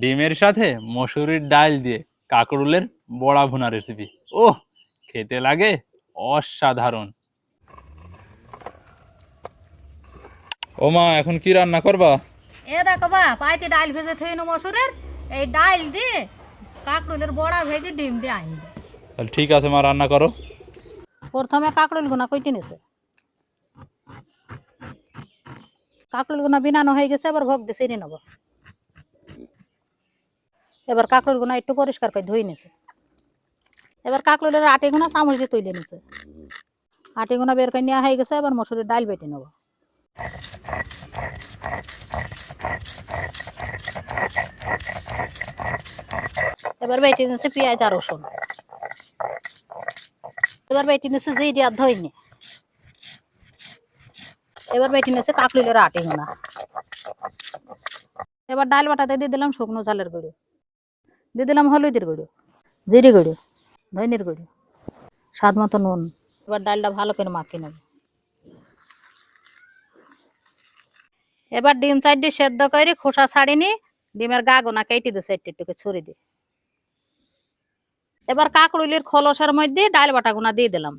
ডিমের সাথে মসুরির ডাল দিয়ে কাকরুলের বড়া ভুনা রেসিপি। ওহ, খেতে লাগে অসাধারণ। ও মা, এখন কি রান্না করবা? এ দেখো বা পাইতে ডাল ভেজে থইন মসুরের, এই ডাল দিয়ে কাকরুলের বড়া ভেজে ডিম দিয়ে আইন। তাহলে ঠিক আছে মা, রান্না করো। প্রথমে কাকরুল গুনা কইতে নিছে, কাকরুল গুনা বিনানো হয়ে গেছে, এবার ভোগ দিয়ে চিনি নেবো। এবার কাকরুল গুনা একটু পরিষ্কার করে ধুই নিছে। এবার কাকরুলের আটি গুনা চামচ দিয়ে তুলে নিছে, আটি গুনা বের করে নেওয়া হয়ে গেছে। এবার মসুরের ডাল বেটে নেবো। এবার বেটে নিচ্ছে পেঁয়াজ আর রসুন। এবার বেটে নিচ্ছে জিরে আর ধইনে। এবার বেটে নিচ্ছে কাকরুলের আটি গুনা। এবার ডাল বাটাতে দিয়ে দিলাম শুকনো ঝালের গুঁড়ো, দিয়ে দিলাম হলুদের গুঁড়ো, জিরে গুঁড়ো, ধনের গুঁড়ো, স্বাদ মতো নুন। এবার ডালটা ভালো করে মাখিয়ে নেব। এবার ডিম চারটে সেদ্ধ করে খোসা ছাড়িনি, ডিমের গা গোনা কেটে দিয়ে চারটে টুকে ছড়ি দিই। এবার কাকরুলের খোলসের মধ্যে ডাল বাটা গুনা দিয়ে দিলাম।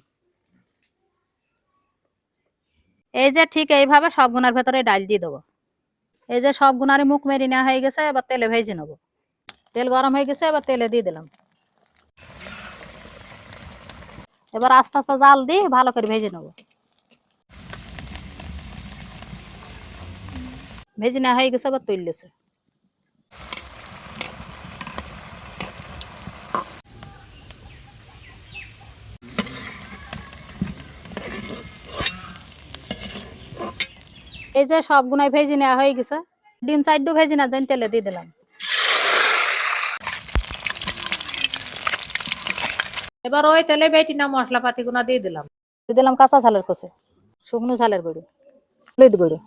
এই যে ঠিক এইভাবে সব গুনার ভেতরে ডাল দিয়ে দেবো। এই যে সব গুনারে মুখ মেরে নেওয়া হয়ে গেছে, এবার তেলে ভেজে নেবো। তেল গরম হয়ে গেছে, এবার তেলে দিয়ে দিলাম। এবার আস্তে আস্তে জাল দিয়ে ভালো করে ভেজে নেবো। ভেজে নেওয়া হয়ে গেছে, এবার তুললেছে। এই যে সব গুনাই ভেজে নেওয়া হয়ে গেছে, ডিম চারটে ভেজে না দেন তেলে দিয়ে দিলাম। এবার ওই তেলে বেটি না মশলাপাতি গুনা দিয়ে দিলাম। দিয়ে দিলাম কাঁচা ঝালের কুচি, শুকনো ঝালের গুঁড়ো, হলুদ গুঁড়ো।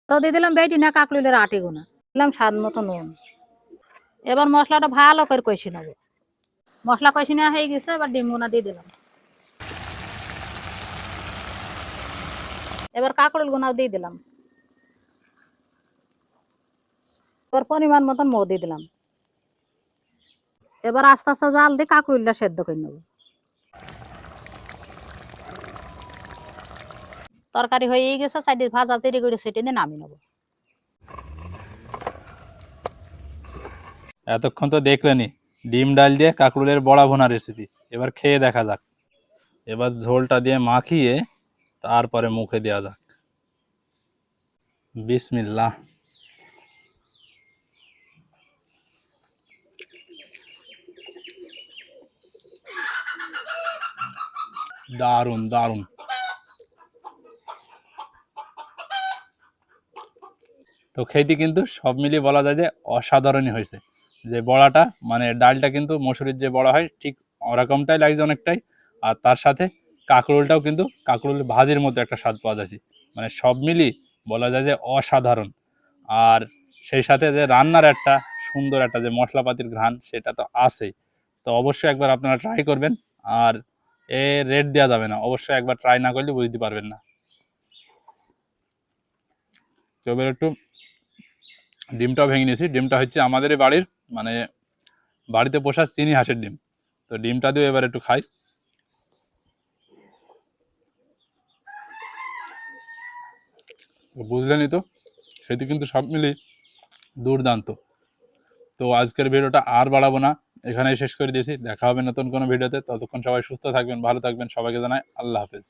তো দিয়ে দিলাম বেটি না কাকরুলের আটি গুনা, দিলাম স্বাদ মতো নুন। এবার মশলাটা ভালো করে কষে নেবো। মশলা কষে নেওয়া হয়ে গেছে, এবার ডিম গুনা দিয়ে দিলাম। এবার কাকরুল গুনাও দিয়ে দিলাম। এবার পরিমাণ মতন মৌ দিয়ে দিলাম। এবার আস্তে আস্তে জাল দিয়ে কাকরুলটা সেদ্ধ করে নেবো। তরকারি হয়ে গেছে, সাইডে ভাজা তৈরি করে সেটে দিয়ে নামিয়ে নেবো। এতক্ষণ তো দেখলেনি ডিম ডাল দিয়ে কাকরুলের বড়া ভুনা রেসিপি। এবার খেয়ে দেখা যাক। এবার ঝোলটা দিয়ে মাখিয়ে তারপরে মুখে দেওয়া যাক। বিসমিল্লাহ। দারুণ দারুণ। তো খেতে কিন্তু সব মিলিয়ে বলা যায় যে অসাধারণই হয়েছে। যে বড়াটা মানে ডালটা কিন্তু মসুরির যে বড়া হয় ঠিক ওরকমটাই লাগছে অনেকটাই। আর তার সাথে কাঁকরোলটাও কিন্তু কাঁকরোল ভাজির মতো একটা স্বাদ পাওয়া যাচ্ছে। মানে সব মিলিয়ে বলা যায় যে অসাধারণ। আর সেই সাথে যে রান্নার একটা সুন্দর একটা যে মশলাপাতির ঘ্রাণ সেটা তো আছেই। তো অবশ্যই একবার আপনারা ট্রাই করবেন। আর এ রেট দেওয়া যাবে না, অবশ্যই একবার ট্রাই না করলে বুঝতে পারবেন না। তো এবার একটু ডিমটাও ভেঙে নিয়েছি। ডিমটা হচ্ছে আমাদের বাড়ির মানে বাড়িতে পোষা চিনি হাঁসের ডিম। তো ডিমটা দিয়ে এবার একটু খাই। বুঝলেনই তো, সেটি কিন্তু সব মিলিয়ে দুর্দান্ত। তো আজকের ভিডিওটা আর বাড়াবো না, এখানেই শেষ করে দিয়েছি। দেখা হবে নতুন কোনো ভিডিওতে। ততক্ষণ সবাই সুস্থ থাকবেন, ভালো থাকবেন। সবাইকে জানাই আল্লাহ হাফেজ।